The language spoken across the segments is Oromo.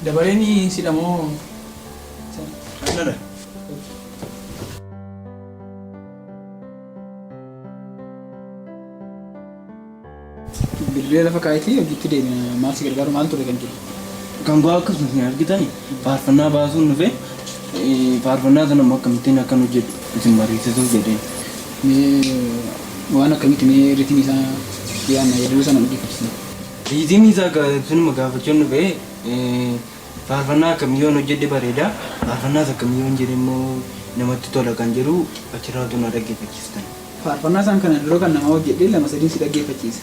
Dabareni sidamo. Nada. Bilbila lafa kaayitee hojiitti deemna maal si gargaaru maal ture kan jiru. Kan bu'aa akkasumas ni argitan faarfannaa baasuun dhufe faarfannaa sana immoo akkamittiin akkan hojjedhu isin mariisisuu jedhee. Waan akkamitti mee ritiin isaa yaadna yeedaloo sana hojjechiisna. Ritiin isaa sunuma gaafachuun dhufe faarfannaa akkamiyyoon hojjedhe bareeda faarfannaa akkamiyyoon jedhe immoo namatti tola kan jedhu achirraatu na dhaggeeffachiistan. Faarfannaa isaan kana dura kan nama hojjedhe lama sadiin si dhaggeeffachiisa.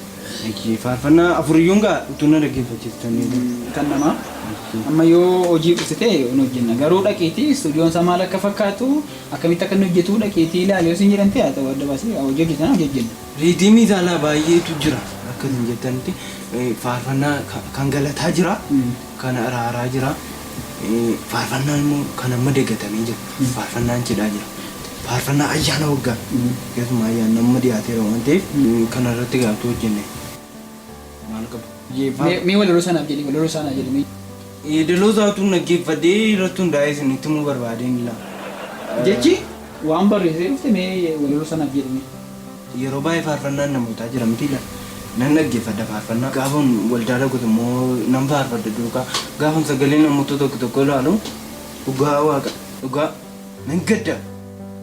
Faarfannaa afuriyyuun gaa utuu na dhaggeeffachiistan. Kan nama amma yoo hojii ibsite hin hojjenna garuu dhaqiitii istuudiyoon isaa maal akka fakkaatu akkamitti akka inni hojjetu dhaqiitii ilaalee osoo hin jedhamte haa ta'u adda baasee hojii hojjetan hojjenna. Riitimii isaalaa baay'eetu jira akkasiin jettanitti faarfannaa kan galataa jira kan araaraa jira faarfannaan immoo kan amma dagatamee jira faarfannaan cidhaa jira faarfannaa ayyaana waggaa keessumaa ayyaana amma dhiyaateera waan ta'eef kana irratti gaaftuu hojjenne maal qabu. Mee walaloo sanaaf jedhee walaloo sanaa jedhamee. Yeedaloo isaatu naggeeffadhee irratti hundaa'ee isinitti himuu barbaadeen ila. Jechi waan barreessee dhufte mee walaloo sanaaf jedhamee. Yeroo baay'ee faarfannaan namootaa jira miti ila. Nan naggeeffadha faarfannaa gaafan waldaa dhaguutu immoo nan faarfadha duukaa gaafan sagalee namoota tokko tokko ilaalu dhugaa waaqa dhugaa nan gadda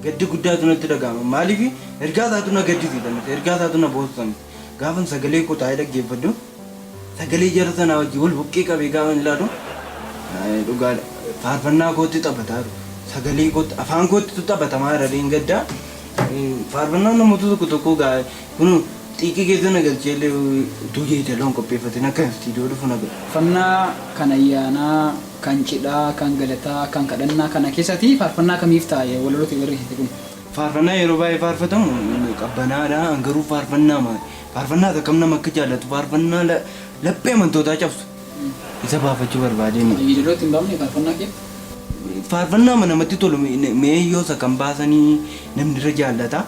gaddi guddaatu natti dhagahama maaliif ergaa isaatu na gaddisiisa miti ergaa isaatu na boosisan gaafan sagalee koo taa'ee dhaggeeffadhu sagalee jara sanaa wajjin wal buqqee qabee gaafan ilaalu dhugaadha faarfannaa kootti taphataa jiru sagalee kootti afaan kootti taphatamaa jira deen gaddaa faarfannaan namoota tokko tokko gaa kun xiqqii keessa nagalcheellee utuu yeedaloon qopheeffateen akka istiidiyoo dhufu nagal. Faarfannaa kan ayyaanaa, kan cidhaa, kan galataa, kan kadhannaa kana keessatti faarfannaa kamiif taa'e walaloo ta'e barreessite kun? Faarfannaa yeroo baay'ee faarfatamu qabbanaadha garuu faarfannaa akkam nama akka jaallatu faarfannaa laphee amantootaa cabsu isa baafachuu barbaadeen. Yeedaloo ittiin baafne faarfannaa kee? Faarfannaa namatti tolu meeyyoo isa kan baasanii namni irra jaallata.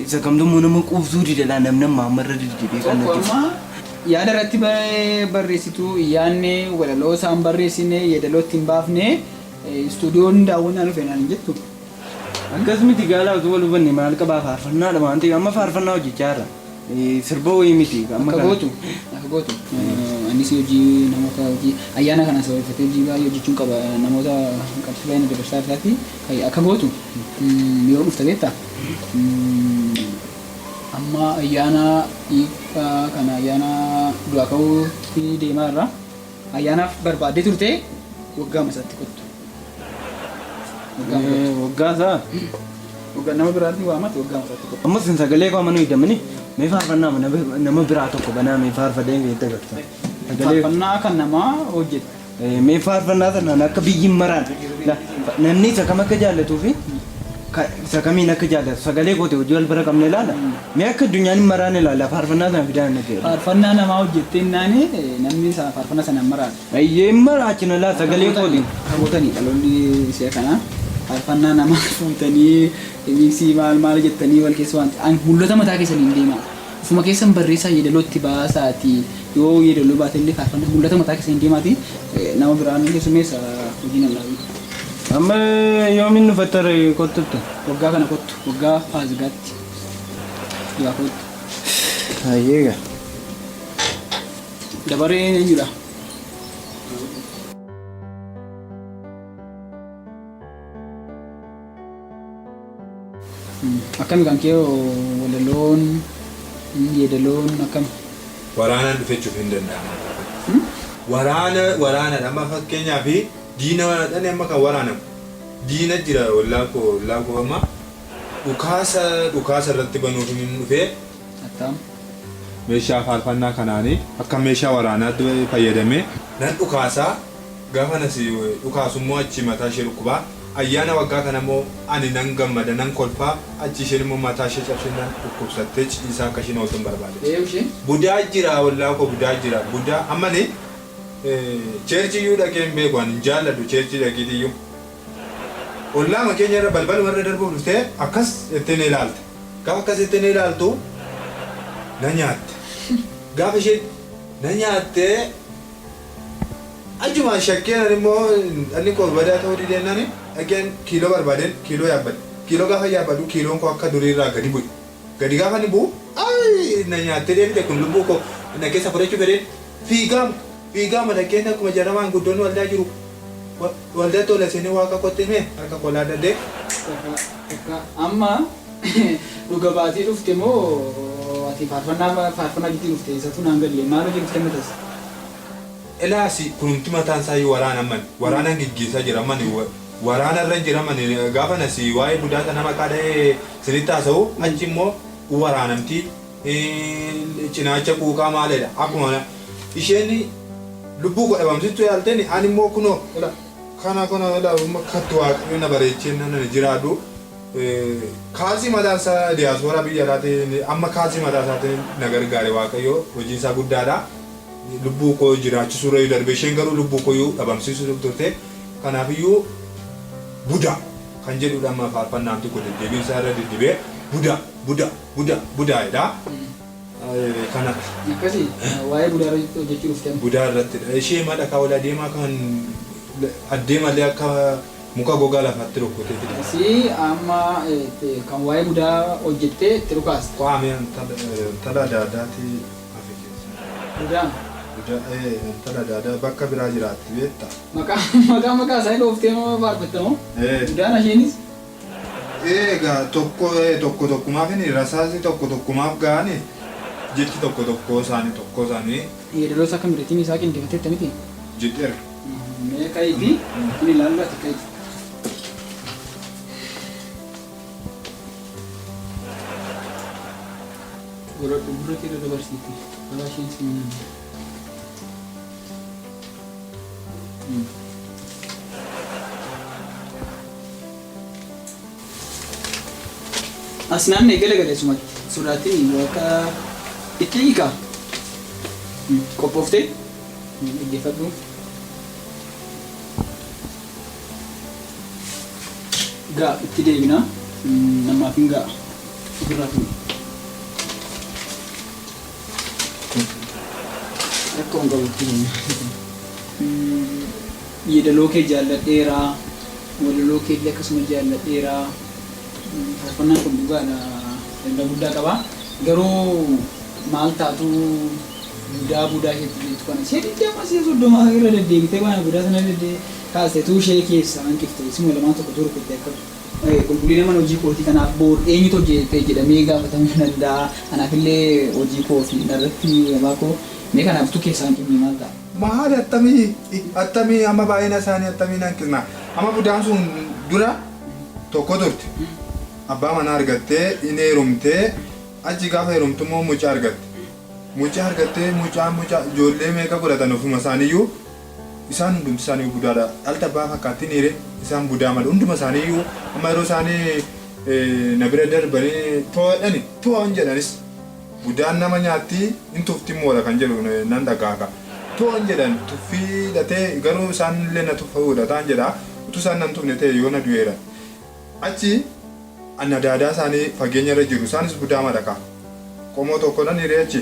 Isa kamtummoo nama quubsuu didalaa namni maamarra didibee kan natti. Yaada irratti barreessitu yaadne walaloo isaan barreessine yeedaloo ittiin baafne istuudiyoon daawwannaa dhufe naan jettu. Akkasumatti gaalaa osoo wal hubanne maal qabaa faarfannaadha waan ta'eef amma faarfannaa hojjechaa jira. Sirba wayii miti. Akka gootu. Anis hojii namoota hojii ayyaana kana sababeeffatee hojii baay'ee hojjechuun qaba namoota qabsii baay'ina dabarsaa isaati akka gootu yoo dhufta beektaa. Amma ayyaana hiikaa kana ayyaana du'aa ka'uutti deemaa irra ayyaanaaf barbaadee turte waggaa masaatti kottu. Waggaa isaa? Waggaa nama biraatti waamate waggaa masaatti kottu. Ammas sagalee koo amanuu hidhamani mee faarfannaa nama biraa tokko banaa mee faarfadee mee dagarta. Faarfannaa kan namaa hojjetu. Mee faarfannaa sanaan akka biyyi maraan namni isa kam akka jaallatuu fi isa kamiin akka jaallatu sagalee koote hojii wal bira qabne ilaala. Mee akka addunyaan hin maraan ilaala faarfannaa sana fidaan na jedhu. Faarfannaa namaa hojjettee naani namni faarfannaa sana hin maraan. Ayyee hin maraachina laa sagalee kootiin. Haguutanii dhaloonni ishee kana faarfannaa namaa fuutanii miiksii maal jettanii wal keessa waan mul'ata mataa keessanii hin deemaa. Ufuma keessan barreessaa yeedaloo itti baasaati yoo yeedaloo baate illee faarfannaa mul'ata mataa keessanii deemaati nama biraan keessumeessa hojii nan laabii. Amma yoomin nufattare kottutti? Waggaa kana kottu waggaa faasigaatti yaa kottu. Ayyeega. Dabaree ni jira. Akkami kan kee walaloon yeedaloon akkami? Waraanaan dhufechuuf hin danda'amu. Waraana amma fakkeenyaaf diina dhaan amma kan waraanamu diina jira wallaakoo amma dhukaasa irratti banuuf hin dhufee meeshaa faarfannaa kanaanii akka meeshaa waraanaatti fayyadamee nan dhukaasaa gaafa nasi dhukaasummoo achi mataa ishee dhukkubaa ayyaana waggaa kana immoo ani nan gammada nan kolfaa achi isheen immoo mataa ishee cabsee nan dhukkubsattee ciisaa akka isheen ooltuun barbaade. Budaa jira wallaakoo budaa jira budaa ammani cheerchiyyuu dhaqeen beeku ani jaalladhu cheerchii dhaqiitiyyuu. Ollaama keenya irra balbal warra darbuuf dhuftee akkas ittiin ilaalte gaafa akkas ittiin ilaaltu na nyaatte gaafa isheen na nyaattee Achumaan shakkeen immoo inni koo badaa ta'uu dideennaani dhageen kiiloo barbaadeen kiiloo yaabbadhe. Kiiloo gaafa yaabbadhu kiiloon koo akka duriirraa gadi bu'e. Gadi gaafa ni bu'u na nyaattee deemte kun lubbuu koo na keessa fudhachuu fedheen fiigaama dhageen akkuma jaramaan guddoon waldaa jiru. Waldaa tola seenee waaqa qottee mee harka kolaa dandee. Amma dhuga baatii dhufte moo ati faarfannaa giddii dhufte isatu naan galle maal hojii dhufte matas? Elaasi kunumti mataan isaa waraana man waraana gaggeessaa jira man waraana irra jira man gaafa nasi waa'ee budaata nama qaadhee sinitti haasa'u achi immoo waraanamti cinaacha quuqaa maalidha akkuma isheen lubbuu koo dhabamsitu yaalteen ani immoo kunoo kana kattu waaqayyo na bareechee na jiraadhu kaasii mataan isaa diyaaspooraa biyya alaatiin amma kaasii mataa isaatiin na gargaare waaqayyo hojiin isaa guddaadha. Lubbuu koo jiraachisuu irra darbee isheen garuu lubbuu koo dhabamsiisuu turte kanaafiyyuu buda kan jedhudha amma faarfannaamti kun deddeebiin isaa irra deddeebi'ee budaa jedha. Kana akkasii waa'ee budaa irra hojjechuu dhufte budaa irrattidha ishee madhakaa ol adeemaa kan adeemallee akka muka gogaa lafaatti rukkuteetidha. Si amma kan waa'ee budaa hojjettee itti dhukaas. Qaamee tala adda addaati Budaan. Tala adda bakka biraa jiraatti beektaa. Maqaa isaa dhooftee moo faarfattamoo? Budaan isheenis? Egaa tokkumaaf inni rasaasni tokkumaaf ga'ani jechi tokko isaanii. Yeedaloo isaa kan bireetiin isaa qindeeffateetta miti? Jedheera. Mee ka'iitii kun ilaaluu ati ka'iiti. Gurra keessa dabarsiitti. Balaa isheen siminaan. As naannee galagalee sumatti sodaatiin waaqa itti hiikaa. Qophooftee dhaggeeffadhu. Gaa itti deebina namaaf hin ga'a. Gurraatu. Akka hin qabutti. Yeedaloo kee jaalladheeraa. Walaloo kee illee akkasuma jaalladheeraa. Faarfannaan kun dhugaadha danda'a guddaa qaba. Garuu maal taatu budaa isheetti jettu kana ishee deddeema ishee soddoma irra deddeebitee waan budaa sana kaastee tuu ishee keessa hanqifte isuma lamaan tokko rukutte akka qulqullina mana hojii kootii kanaaf boor eenyutu hojjete jedhamee gaafatamuu danda'a. Kanaafillee hojii koo fi irratti gabaa koo mee kanaaftu keessaa hanqifne maal ta'a? Maali attamii amma baay'ina isaanii attamii hanqisna amma budaan sun dura tokko turte. Abbaa manaa argattee inni heerumtee achi gaafa heerumtu immoo mucaa argatte. Mucaa argattee mucaa ijoollee meeqa godhatan ofuma isaaniiyyuu isaan hundumti isaanii budaadha. Dhalta abbaa fakkaattiin hire isaan budaa malee hunduma isaaniiyyuu amma yeroo isaanii na bira darbanii to'an jedhanis budaan nama nyaatti hin tufti moola kan jedhu nan dhagaaga. To'an jedhan tuffii hidhatee garuu isaan illee na tuffa'uudha ta'an jedha utuu isaan nan tufne ta'e yoo na du'eera. Achi anna daadaa isaanii fageenya irra jiru isaanis budaa madaka qomoo tokko nan hireechi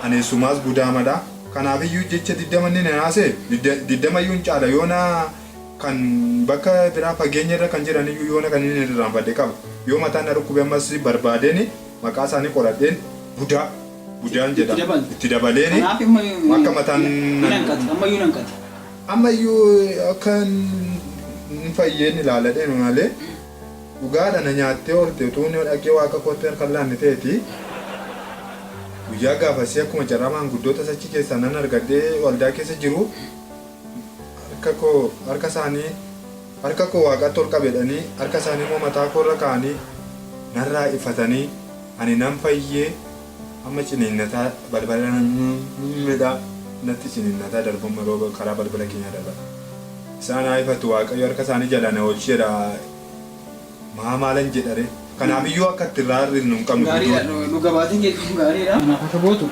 aneessumaas budaa mada kanaafiyyuu jecha diddamanni naase diddamayyuu hin caala yoona kan bakka biraa fageenya irra kan jiraniyyuu yoona kan inni irraanfadhe qaba yoo mataan na dhukkube ammas barbaadeen maqaa isaanii qoradheen budaan jedha itti dabaleeni akka mataan ammayyuu akka hin fayyeen ilaaladheen malee dhugaadha na nyaattee oolte utuu inni dhaqee waaqa kootti harka laanne ta'eeti guyyaa gaafasii akkuma carraamaan guddoota achi keessaa nan argadhee waldaa keessa jiru harka koo waaqatti ol qabedhanii harka isaanii immoo mataa koo irra kaa'anii narraa ifatanii ani nan fayyee amma ciniinnataa balbala midhaa natti ciniinnataa darbamu yeroo karaa balbala keenyaa darba isaan haa ifatu waaqayyo harka isaanii jala na oolcheedha. Maalan jedhare kanaafiyyuu akka itti raarri nu hin qabnu gaariidha dhuga baatiin kee kun gaariidha kanaaf akka gootu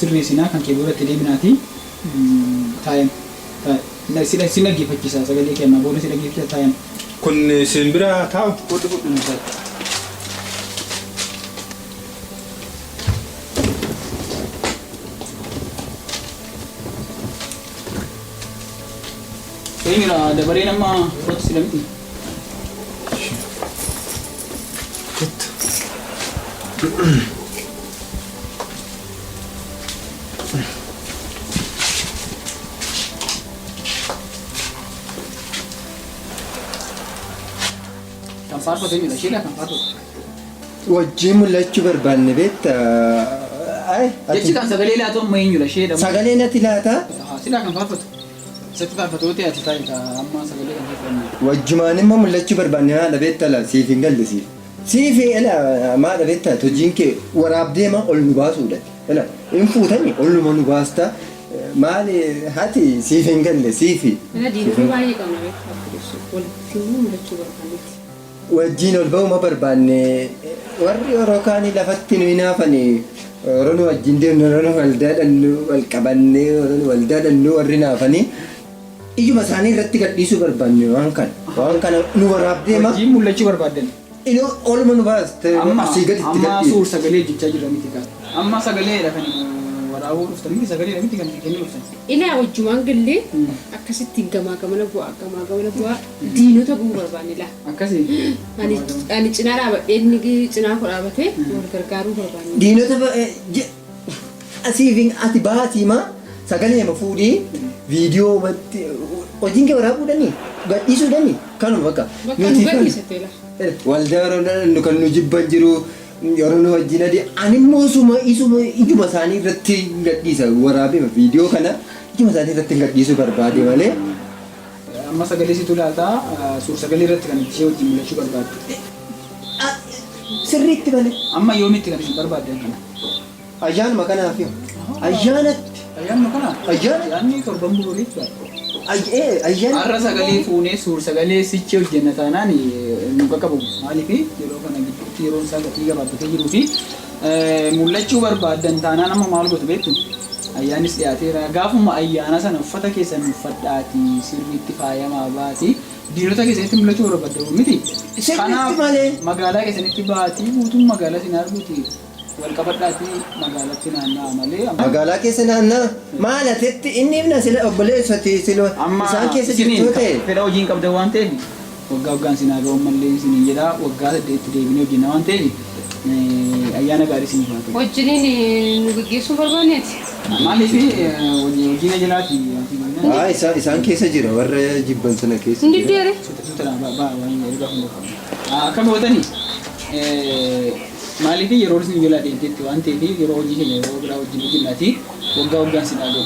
sirreessinaa kan kee biratti deebinaati taa'em si dhaggeeffachiisa sagalee kennaa booda si dhaggeeffachisa taa'em kun isin bira taa'u fudhu isaatti. Eenyudha dabareen amma fudhatu sila miti. Kan faarfatu eenyudha ishee kan faarfatu. Wajjin mul'achuu barbaanne beekta. Jechi kan sagalee laatu amma eenyudha ishee dha. Sagalee natti laata? Sila kan faarfatu. Isatti faarfatu ta'e ati taa'e amma sagalee kan faarfatu. Wajjumaan immoo mul'achuu barbaanne haadha beekta la siif hin galle siif. Siif maadha beekta hojiin kee waraabdeema ol nu baasuudha. Hin fuutani ol nu baasta. Maali hati siif hin galle siifi. Diinota baay'ee qabna beektaa walitti mul'achuu barbaannetti. Wajjin ol ba'uma barbaanne warri yeroo kaanii lafatti nu hinaafani yeroo nu wajjin deemnu yeroo nu waldaa dhannu wal qabanne yeroo nu waldaa dhannu warri naafani iyyuma isaanii irratti gadhiisuu barbaanne waan kana nu waraabdeema. Wajjin mul'achuu barbaaddan. Ino olma nu baaste asii gaditti amma gadhiisu. suur sagalee jechaa jira miti kan. Amma sagaleedha kan waraabuu dhuftan miti sagaleedha miti kan kennuu dhuftan. Ilaa wajjumaan gallee akkasitti gamaa gamana bu'aa diinota bu'uu barbaanne laa. Akkasii. Ani cinaa dhaabadhee inni cinaa koo dhaabatee wal gargaaruu barbaanne. Diinota asiifin ati baatiima sagalee ma fuudhii viidiyoo hojiin kee waraabuudhani gadhiisuudhani kanuma bakka. Bakka nu gadhiisate laa. Waldaa yeroo kan nu jibban jiru yeroo nu wajjin adii ani immoo isuma ijuma isaanii irratti gadhiisa waraabee viidiyoo kana ijuma isaanii irratti gadhiisuu barbaade malee. Amma sagalee situ laaltaa suur sagalee irratti kan ishee wajjin mul'achuu barbaadde. Sirriitti malee. Amma yoomitti kan isin barbaaddan kana? Ayyaanuma kanaaf yoo. Ayyaanatti. Ayyaanuma kana? Ayyaana. Ayyaanni torban buruuliif baadha. Ayyaana. Har'a sagalee fuunee suur sagalee sichee hojjenna taanaan nu qaqqabu. Maaliif yeroo kana gidduutti yeroon isaa gatii gabaabbatee jiruu fi mul'achuu barbaaddan taanaan amma maal gootu beektu? Ayyaanis dhiyaateera. Gaafuma ayyaana sana uffata keessan uffadhaatii sirriitti faayamaa baatii diinota keessanitti mul'achuu barbaaddu miti. Sirriitti malee. Magaalaa keessanitti baatii guutuun magaalaa isin arguuti. Wal qabadhaatii magaalatti naanna'aa malee. Magaalaa keessa naannaa maal atetti inni ibna sila obboleessati sila isaan keessa jirtu ta'e. Fedha hojiin qabda waan ta'eef waggaan sinaa ga'uun mallee isin jedhaa waggaa saddeetti deebinee hojjenna waan ta'eef ayyaana gaarii isin faatu. Wajjiniin nu gaggeessuu barbaanneeti. Maaliif hojiina jalaati. Isaan keessa jira warra jibban sana keessa. Hindi deere. Akkam gootanii maaliif yeroo isin jalaa deemteetti waan ta'eef yeroo hojii keenya yeroo biraa wajjin hojjennaati waggaan sinaa ga'u.